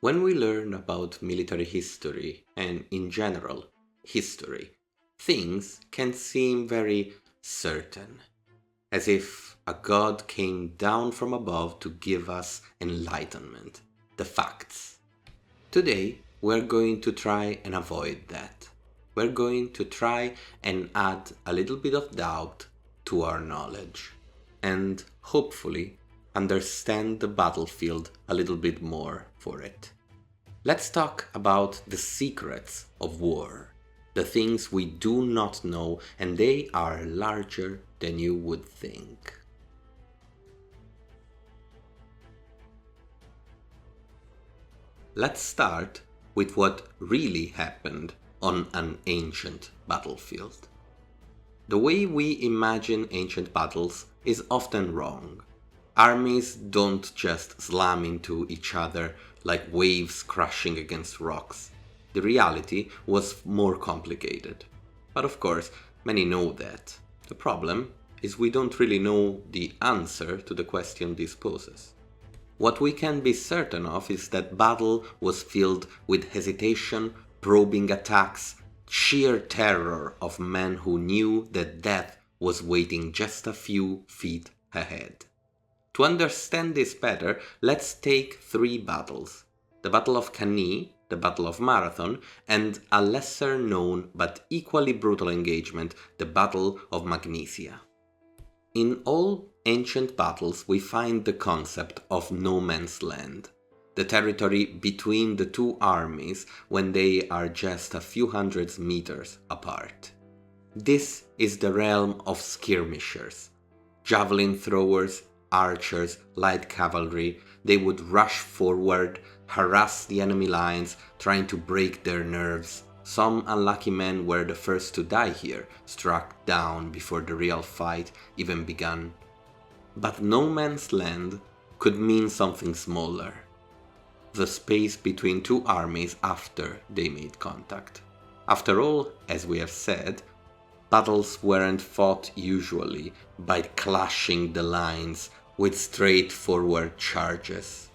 When we learn about military history and in general history, things can seem very certain, as if a god came down from above to give us enlightenment, the facts. Today, we're going to try and avoid that. We're going to try and add a little bit of doubt to our knowledge, and hopefully understand the battlefield a little bit more for it. Let's talk about the secrets of war, the things we do not know, and they are larger than you would think. Let's start with what really happened on an ancient battlefield. The way we imagine ancient battles is often wrong. Armies don't just slam into each other like waves crashing against rocks. The reality was more complicated. But of course, many know that. The problem is we don't really know the answer to the question this poses. What we can be certain of is that battle was filled with hesitation, probing attacks, sheer terror of men who knew that death was waiting just a few feet ahead. To understand this better, let's take three battles: the Battle of Cannae, the Battle of Marathon, and a lesser known but equally brutal engagement, the Battle of Magnesia. In all ancient battles we find the concept of no man's land, the territory between the two armies when they are just a few hundred meters apart. This is the realm of skirmishers, javelin throwers, archers, light cavalry. They would rush forward, harass the enemy lines, trying to break their nerves. Some unlucky men were the first to die here, struck down before the real fight even began. But no man's land could mean something smaller: the space between two armies after they made contact. After all, as we have said, battles weren't fought usually by clashing the lines with straightforward charges.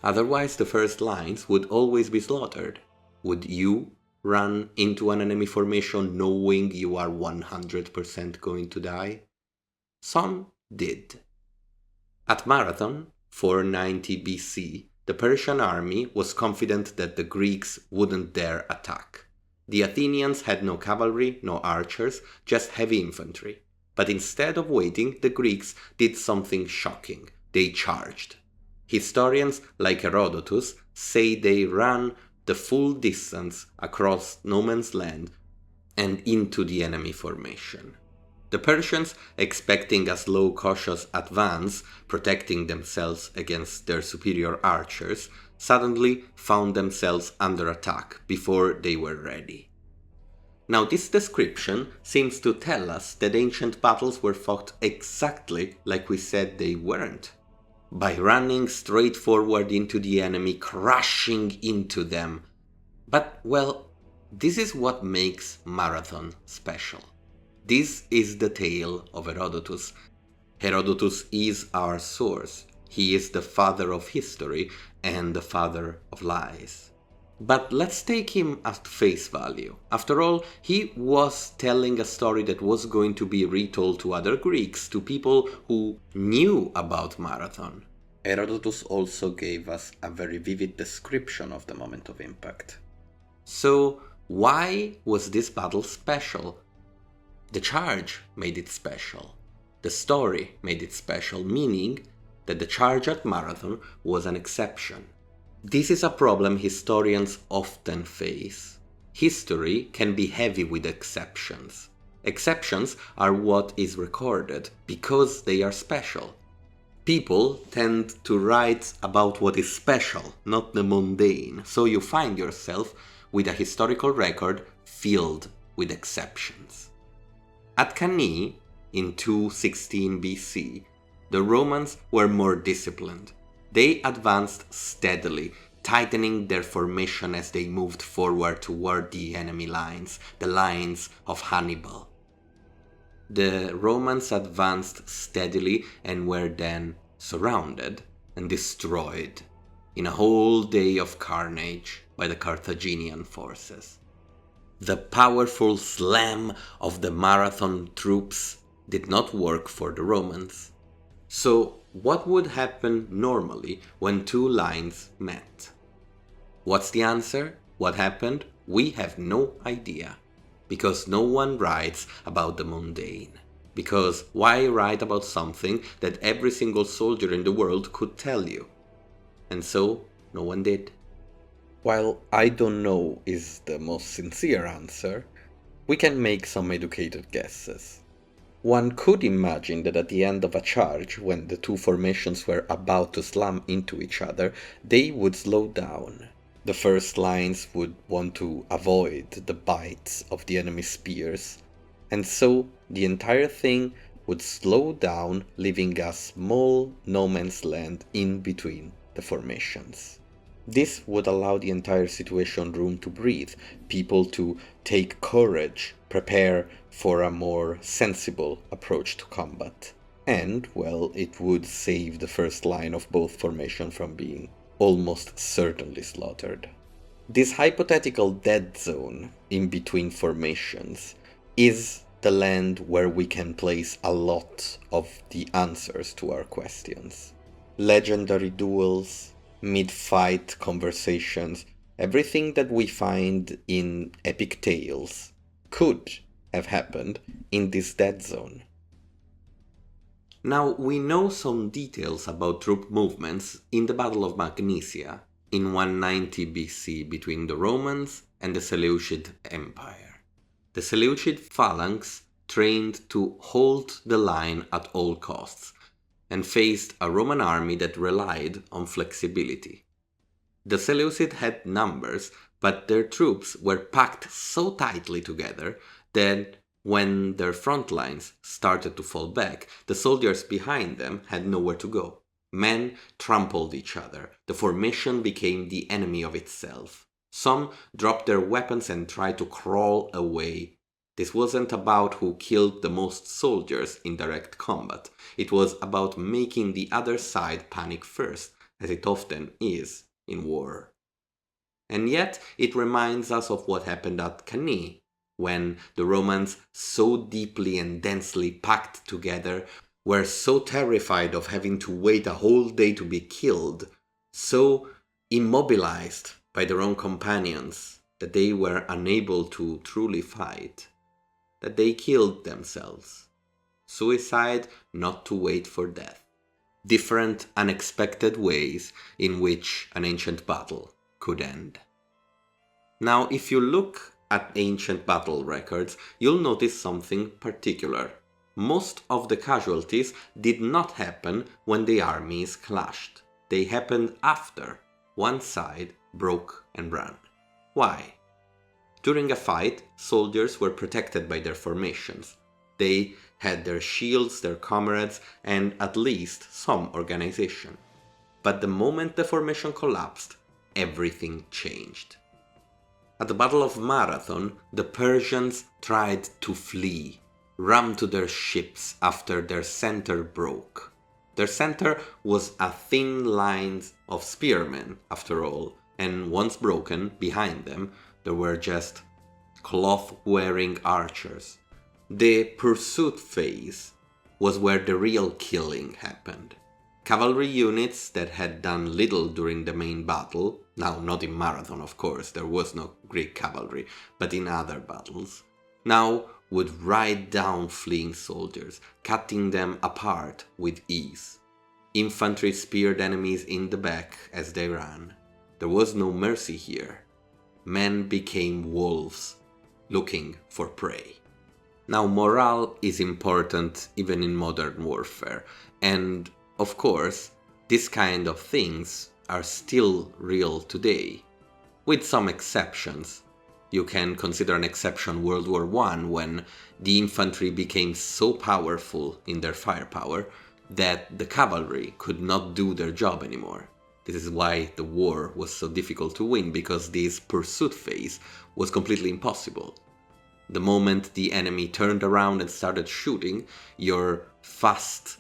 Otherwise, the first lines would always be slaughtered. Would you run into an enemy formation knowing you are 100% going to die? Some did. At Marathon, 490 BC, the Persian army was confident that the Greeks wouldn't dare attack. The Athenians had no cavalry, no archers, just heavy infantry. But instead of waiting, the Greeks did something shocking. They charged. Historians like Herodotus say they ran the full distance across no man's land and into the enemy formation. The Persians, expecting a slow, cautious advance, protecting themselves against their superior archers, suddenly found themselves under attack before they were ready. Now, this description seems to tell us that ancient battles were fought exactly like we said they weren't. By running straight forward into the enemy, crashing into them. But, well, this is what makes Marathon special. This is the tale of Herodotus. Herodotus is our source. He is the father of history and the father of lies. But let's take him at face value. After all, he was telling a story that was going to be retold to other Greeks, to people who knew about Marathon. Herodotus also gave us a very vivid description of the moment of impact. So, why was this battle special? The charge made it special. The story made it special, meaning that the charge at Marathon was an exception. This is a problem historians often face. History can be heavy with exceptions. Exceptions are what is recorded because they are special. People tend to write about what is special, not the mundane, so you find yourself with a historical record filled with exceptions. At Cannae, in 216 BC, the Romans were more disciplined. They advanced steadily, tightening their formation as they moved forward toward the enemy lines, the lines of Hannibal. The Romans advanced steadily and were then surrounded and destroyed. in a whole day of carnage by the Carthaginian forces. The powerful slam of the Marathon troops did not work for the Romans. So, what would happen normally when two lines met? What's the answer? What happened? We have no idea. Because no one writes about the mundane. Because why write about something that every single soldier in the world could tell you? And so, no one did. While I don't know is the most sincere answer, we can make some educated guesses. One could imagine that at the end of a charge, when the two formations were about to slam into each other, they would slow down. The first lines would want to avoid the bites of the enemy's spears, and so the entire thing would slow down, leaving a small no man's land in between the formations. This would allow the entire situation room to breathe, people to take courage, prepare for a more sensible approach to combat. And, well, it would save the first line of both formations from being almost certainly slaughtered. This hypothetical dead zone in between formations is the land where we can place a lot of the answers to our questions. Legendary duels, mid-fight conversations, everything that we find in epic tales could have happened in this dead zone. Now, we know some details about troop movements in the Battle of Magnesia in 190 BC between the Romans and the Seleucid Empire. The Seleucid Phalanx trained to hold the line at all costs and faced a Roman army that relied on flexibility. The Seleucid had numbers, but their troops were packed so tightly together that when their front lines started to fall back, the soldiers behind them had nowhere to go. Men trampled each other. The formation became the enemy of itself. Some dropped their weapons and tried to crawl away. This wasn't about who killed the most soldiers in direct combat. It was about making the other side panic first, as it often is in war. And yet, it reminds us of what happened at Cannae, when the Romans, so deeply and densely packed together, were so terrified of having to wait a whole day to be killed, so immobilized by their own companions, that they were unable to truly fight, that they killed themselves. Suicide not to wait for death. Different, unexpected ways in which an ancient battle could end. Now, if you look at ancient battle records, you'll notice something particular. Most of the casualties did not happen when the armies clashed. They happened after one side broke and ran. Why? During a fight, soldiers were protected by their formations. They had their shields, their comrades, and at least some organization. But the moment the formation collapsed, everything changed. At the Battle of Marathon, the Persians tried to flee, ran to their ships after their center broke. Their center was a thin line of spearmen, after all, and once broken, behind them, there were just cloth-wearing archers. The pursuit phase was where the real killing happened. Cavalry units that had done little during the main battle, now not in Marathon of course, there was no Greek cavalry, but in other battles, now would ride down fleeing soldiers, cutting them apart with ease. Infantry speared enemies in the back as they ran. There was no mercy here. Men became wolves, looking for prey. Now, morale is important even in modern warfare, and of course, this kind of things are still real today, with some exceptions. You can consider an exception World War I, when the infantry became so powerful in their firepower that the cavalry could not do their job anymore. This is why the war was so difficult to win, because this pursuit phase was completely impossible. The moment the enemy turned around and started shooting, your fast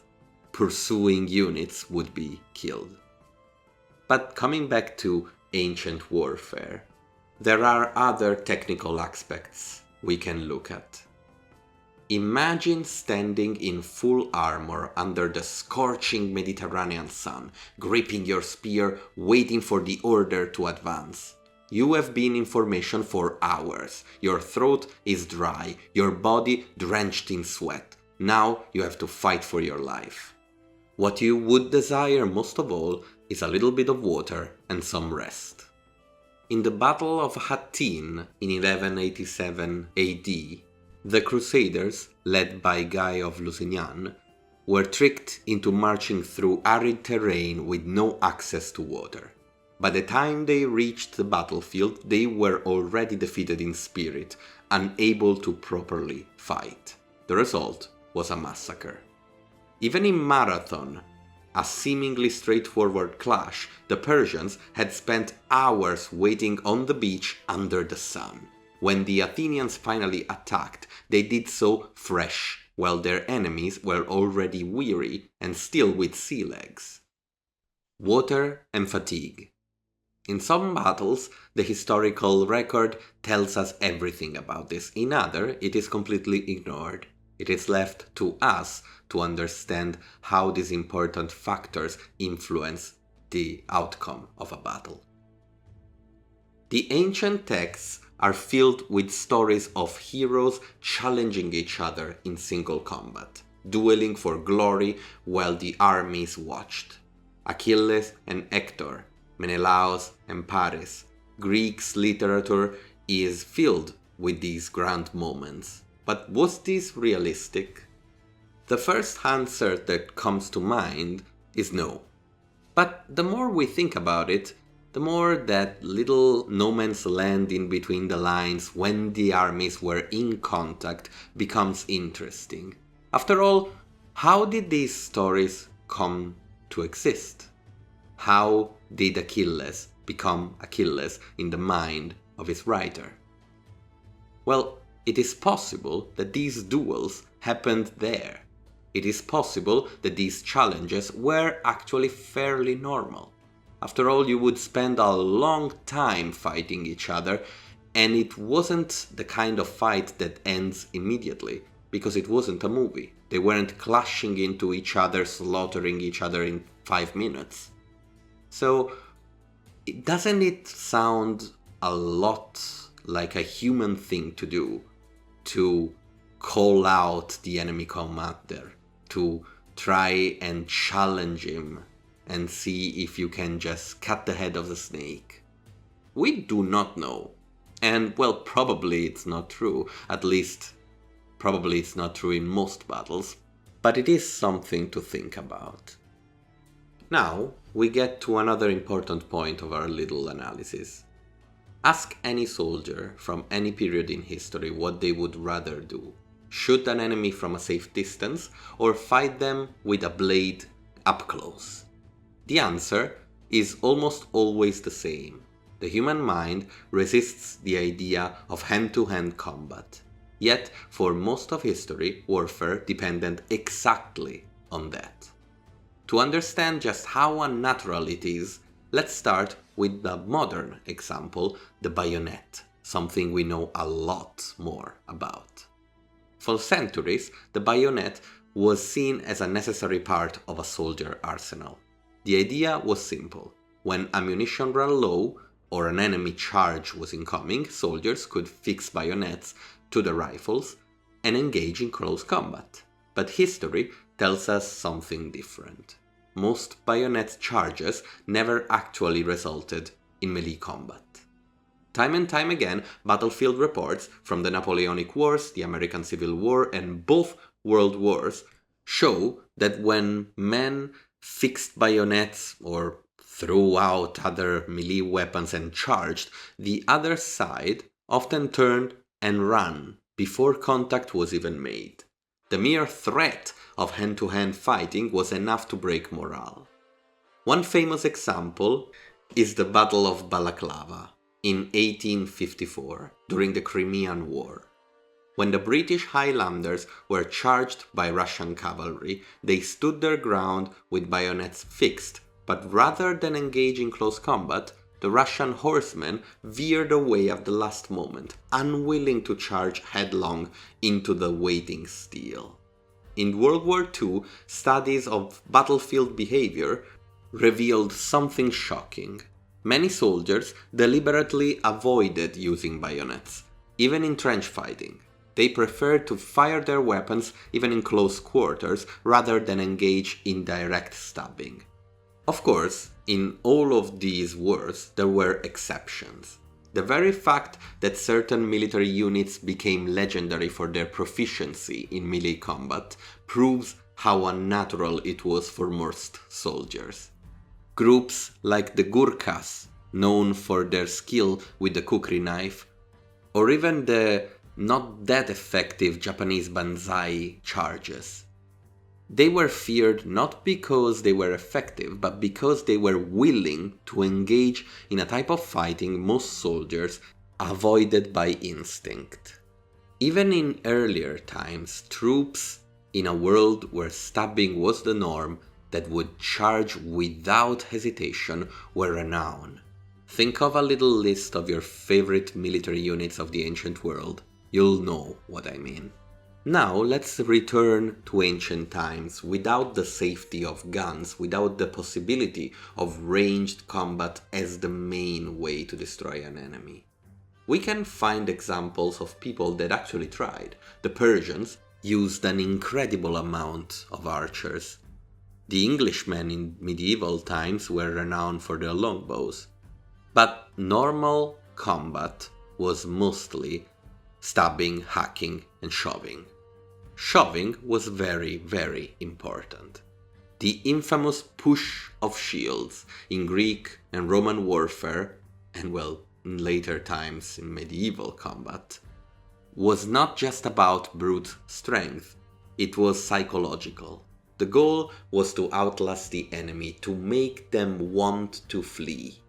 pursuing units would be killed. But coming back to ancient warfare, there are other technical aspects we can look at. Imagine standing in full armor under the scorching Mediterranean sun, gripping your spear, waiting for the order to advance. You have been in formation for hours. Your throat is dry, your body drenched in sweat. Now you have to fight for your life. What you would desire most of all is a little bit of water and some rest. In the Battle of Hattin in 1187 AD, the Crusaders, led by Guy of Lusignan, were tricked into marching through arid terrain with no access to water. By the time they reached the battlefield, they were already defeated in spirit, unable to properly fight. The result was a massacre. Even in Marathon, a seemingly straightforward clash, the Persians had spent hours waiting on the beach under the sun. When the Athenians finally attacked, they did so fresh, while their enemies were already weary and still with sea legs. Water and fatigue. In some battles, the historical record tells us everything about this. In others, it is completely ignored. It is left to us to understand how these important factors influence the outcome of a battle. The ancient texts are filled with stories of heroes challenging each other in single combat, dueling for glory while the armies watched. Achilles and Hector, Menelaus and Paris. Greek's literature is filled with these grand moments. But was this realistic? The first answer that comes to mind is no. But the more we think about it, the more that little no man's land in between the lines when the armies were in contact becomes interesting. After all, how did these stories come to exist? How did Achilles become Achilles in the mind of his writer? Well, it is possible that these duels happened there. It is possible that these challenges were actually fairly normal. After all, you would spend a long time fighting each other, and it wasn't the kind of fight that ends immediately, because it wasn't a movie. They weren't clashing into each other, slaughtering each other in 5 minutes. So, doesn't it sound a lot like a human thing to do, to call out the enemy commander, to try and challenge him and see if you can just cut the head of the snake? We do not know. And, well, probably it's not true. At least, probably it's not true in most battles. But it is something to think about. Now, we get to another important point of our little analysis. Ask any soldier from any period in history what they would rather do. Shoot an enemy from a safe distance, or fight them with a blade up close? The answer is almost always the same. The human mind resists the idea of hand-to-hand combat. Yet, for most of history, warfare depended exactly on that. To understand just how unnatural it is, let's start with the modern example, the bayonet, something we know a lot more about. For centuries, the bayonet was seen as a necessary part of a soldier arsenal. The idea was simple. When ammunition ran low, or an enemy charge was incoming, soldiers could fix bayonets to the rifles and engage in close combat. But history tells us something different. Most bayonet charges never actually resulted in melee combat. Time and time again, battlefield reports from the Napoleonic Wars, the American Civil War, and both World Wars show that when men fixed bayonets or threw out other melee weapons and charged, the other side often turned and ran before contact was even made. The mere threat of hand-to-hand fighting was enough to break morale. One famous example is the Battle of Balaclava in 1854 during the Crimean War. When the British Highlanders were charged by Russian cavalry, they stood their ground with bayonets fixed but rather than engage in close combat, the Russian horsemen veered away at the last moment, unwilling to charge headlong into the waiting steel. In World War II, studies of battlefield behavior revealed something shocking. Many soldiers deliberately avoided using bayonets, even in trench fighting. They preferred to fire their weapons even in close quarters rather than engage in direct stabbing. Of course, in all of these wars, there were exceptions. The very fact that certain military units became legendary for their proficiency in melee combat proves how unnatural it was for most soldiers. Groups like the Gurkhas, known for their skill with the kukri knife, or even the not that effective Japanese banzai charges. They were feared not because they were effective, but because they were willing to engage in a type of fighting most soldiers avoided by instinct. Even in earlier times, troops in a world where stabbing was the norm that would charge without hesitation were renowned. Think of a little list of your favorite military units of the ancient world. You'll know what I mean. Now let's return to ancient times without the safety of guns, without the possibility of ranged combat as the main way to destroy an enemy. We can find examples of people that actually tried. The Persians used an incredible amount of archers. The Englishmen in medieval times were renowned for their longbows. But normal combat was mostly stabbing, hacking, and shoving. Shoving was very, very important. The infamous push of shields in Greek and Roman warfare, and well, in later times in medieval combat, was not just about brute strength, it was psychological. The goal was to outlast the enemy, to make them want to flee.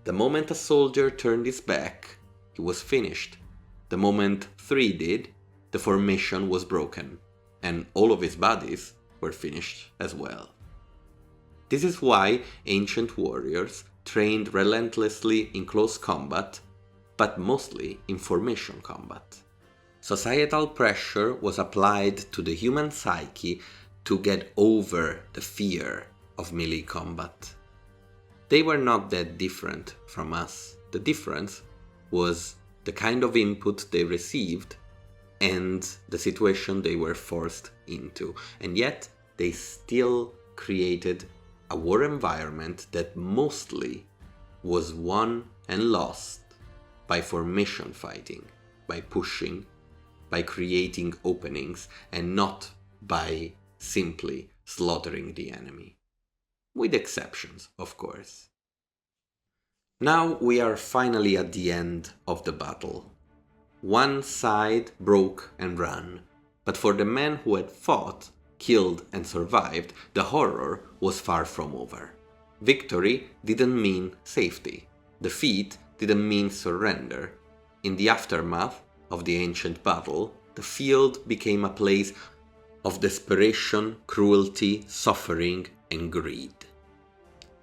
The moment a soldier turned his back, he was finished. The moment 3 did, the formation was broken, and all of his bodies were finished as well. This is why ancient warriors trained relentlessly in close combat, but mostly in formation combat. Societal pressure was applied to the human psyche to get over the fear of melee combat. They were not that different from us. The difference was the kind of input they received and the situation they were forced into. And yet, they still created a war environment that mostly was won and lost by formation fighting, by pushing, by creating openings, and not by simply slaughtering the enemy. With exceptions, of course. Now we are finally at the end of the battle. One side broke and ran, but for the men who had fought, killed and survived, the horror was far from over. Victory didn't mean safety. Defeat didn't mean surrender. In the aftermath of the ancient battle, the field became a place of desperation, cruelty, suffering, and greed.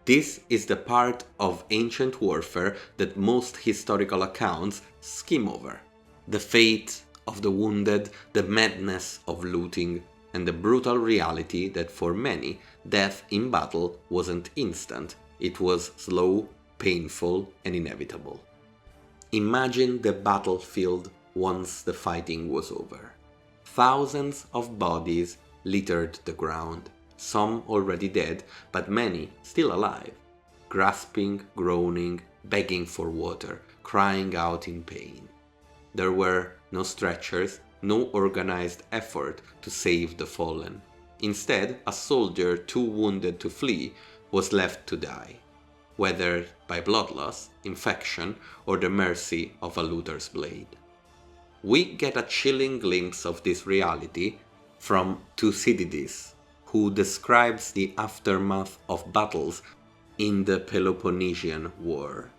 This is the part of ancient warfare that most historical accounts skim over. The fate of the wounded, the madness of looting, and the brutal reality that for many, death in battle wasn't instant, it was slow, painful, and inevitable. Imagine the battlefield once the fighting was over. Thousands of bodies littered the ground, some already dead, but many still alive, grasping, groaning, begging for water, crying out in pain. There were no stretchers, no organized effort to save the fallen. Instead, a soldier too wounded to flee was left to die, whether by blood loss, infection, or the mercy of a looter's blade. We get a chilling glimpse of this reality from Thucydides, who describes the aftermath of battles in the Peloponnesian War.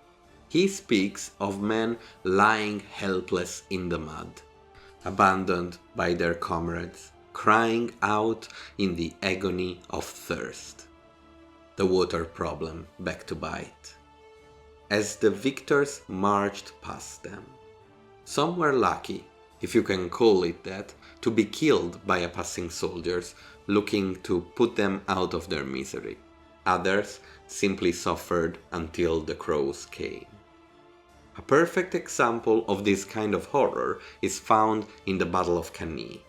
He speaks of men lying helpless in the mud, abandoned by their comrades, crying out in the agony of thirst. the water problem back to bite. As the victors marched past them, some were lucky, if you can call it that, to be killed by a passing soldiers looking to put them out of their misery. Others simply suffered until the crows came. A perfect example of this kind of horror is found in the Battle of Cannae.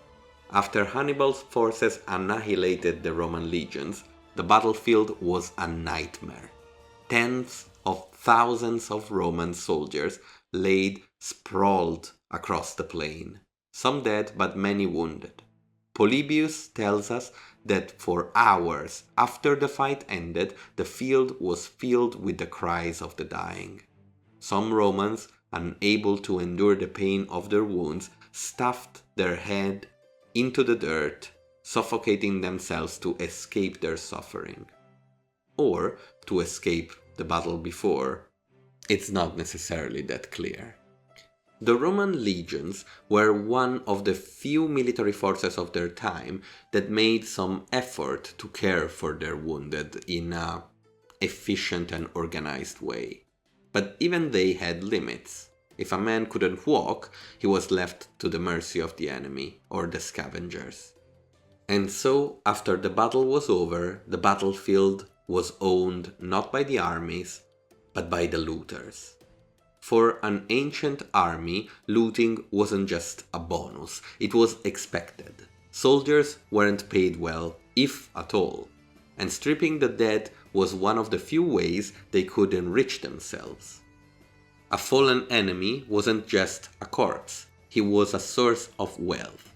After Hannibal's forces annihilated the Roman legions, the battlefield was a nightmare. Tens of thousands of Roman soldiers laid sprawled across the plain, some dead but many wounded. Polybius tells us that for hours after the fight ended, the field was filled with the cries of the dying. Some Romans, unable to endure the pain of their wounds, stuffed their head into the dirt, suffocating themselves to escape their suffering. Or to escape the battle before. It's not necessarily that clear. The Roman legions were one of the few military forces of their time that made some effort to care for their wounded in an efficient and organized way. But even they had limits. If a man couldn't walk, he was left to the mercy of the enemy or the scavengers. And so, after the battle was over, the battlefield was owned not by the armies, but by the looters. For an ancient army, looting wasn't just a bonus, it was expected. Soldiers weren't paid well, if at all, and stripping the dead was one of the few ways they could enrich themselves. A fallen enemy wasn't just a corpse, he was a source of wealth.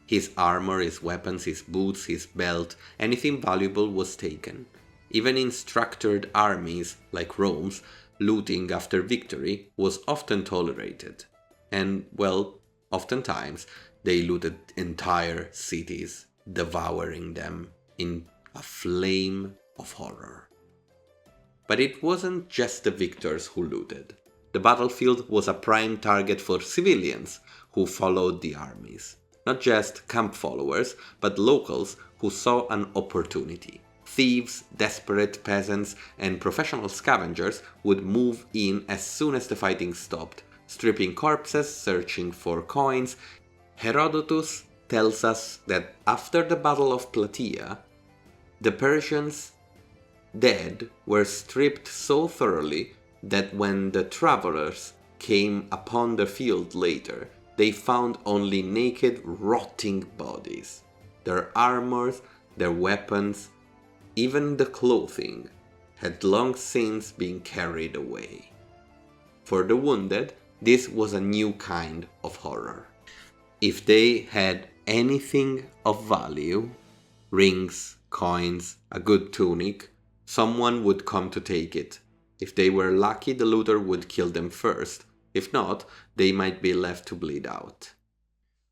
His armor, his weapons, his boots, his belt, anything valuable was taken. Even in structured armies like Rome's, looting after victory was often tolerated. And, well, oftentimes they looted entire cities, devouring them in a flame of horror. But it wasn't just the victors who looted. The battlefield was a prime target for civilians who followed the armies. Not just camp followers, but locals who saw an opportunity. Thieves, desperate peasants, and professional scavengers would move in as soon as the fighting stopped, stripping corpses, searching for coins. Herodotus tells us that after the Battle of Plataea, the Persians' dead were stripped so thoroughly that when the travelers came upon the field later, they found only naked, rotting bodies. Their armors, their weapons, even the clothing had long since been carried away. For the wounded, this was a new kind of horror. If they had anything of value, rings, coins, a good tunic, someone would come to take it. If they were lucky, the looter would kill them first. If not, they might be left to bleed out.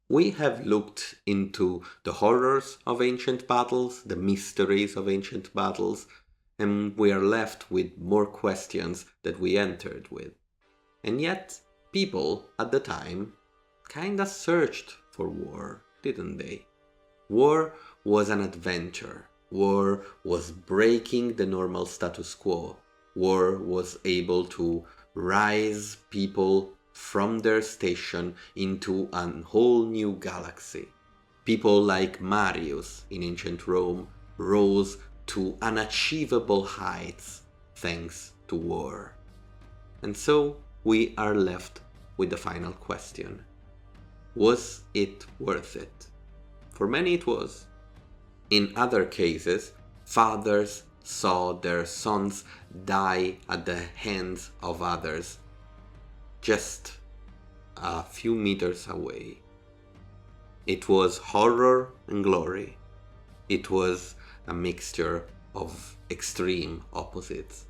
We have looked into the horrors of ancient battles, the mysteries of ancient battles, and we are left with more questions that we entered with. And yet, people at the time kinda searched for war, didn't they? War was an adventure. War was breaking the normal status quo. War was able to rise people from their station into a whole new galaxy. People like Marius in ancient Rome rose to unachievable heights thanks to war. And so we are left with the final question. Was it worth it? For many it was. In other cases, fathers saw their sons die at the hands of others just a few meters away. It was horror and glory. It was a mixture of extreme opposites.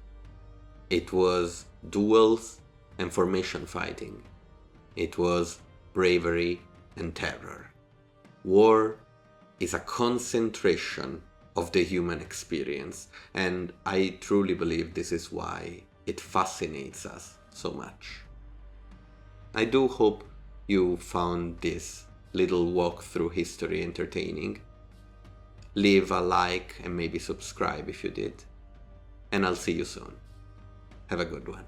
It was duels and formation fighting. It was bravery and terror. War is a concentration of the human experience, and I truly believe this is why it fascinates us so much. I do hope you found this little walk through history entertaining. Leave a like and maybe subscribe if you did. and I'll see you soon. Have a good one.